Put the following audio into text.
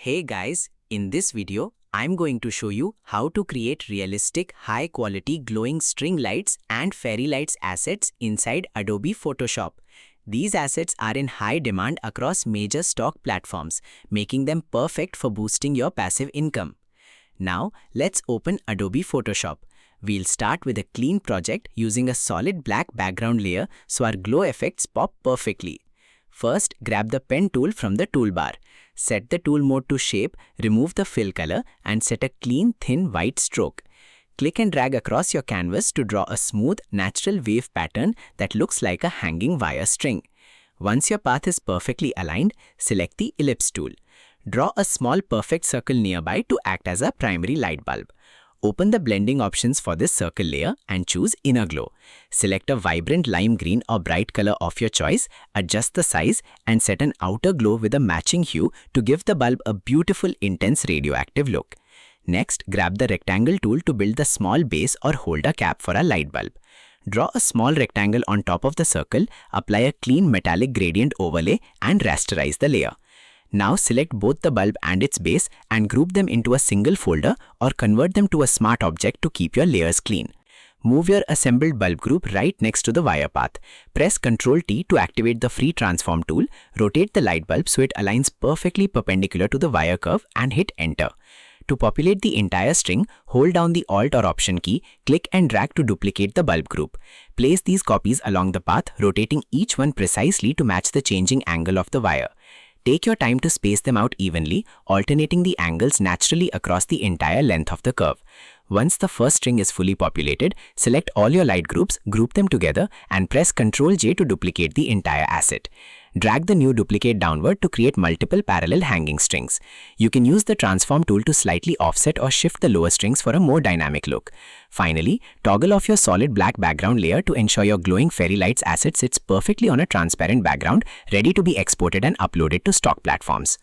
Hey guys, in this video, I'm going to show you how to create realistic, high-quality glowing string lights and fairy lights assets inside Adobe Photoshop. These assets are in high demand across major stock platforms, making them perfect for boosting your passive income. Now, let's open Adobe Photoshop. We'll start with a clean project using a solid black background layer so our glow effects pop perfectly. First, grab the pen tool from the toolbar. Set the tool mode to shape, remove the fill color, and set a clean, thin white stroke. Click and drag across your canvas to draw a smooth, natural wave pattern that looks like a hanging wire string. Once your path is perfectly aligned, select the ellipse tool. Draw a small perfect circle nearby to act as a primary light bulb. Open the blending options for this circle layer and choose Inner Glow. Select a vibrant lime green or bright color of your choice, adjust the size, and set an outer glow with a matching hue to give the bulb a beautiful, intense radioactive look. Next, grab the rectangle tool to build the small base or holder cap for a light bulb. Draw a small rectangle on top of the circle, apply a clean metallic gradient overlay, and rasterize the layer. Now select both the bulb and its base and group them into a single folder or convert them to a smart object to keep your layers clean. Move your assembled bulb group right next to the wire path. Press Ctrl T to activate the free transform tool, rotate the light bulb so it aligns perfectly perpendicular to the wire curve and hit enter. To populate the entire string, hold down the Alt or Option key, click and drag to duplicate the bulb group. Place these copies along the path, rotating each one precisely to match the changing angle of the wire. Take your time to space them out evenly, alternating the angles naturally across the entire length of the curve. Once the first string is fully populated, select all your light groups, group them together, and press Ctrl J to duplicate the entire asset. Drag the new duplicate downward to create multiple parallel hanging strings. You can use the transform tool to slightly offset or shift the lower strings for a more dynamic look. Finally, toggle off your solid black background layer to ensure your glowing fairy lights asset sits perfectly on a transparent background, ready to be exported and uploaded to stock platforms.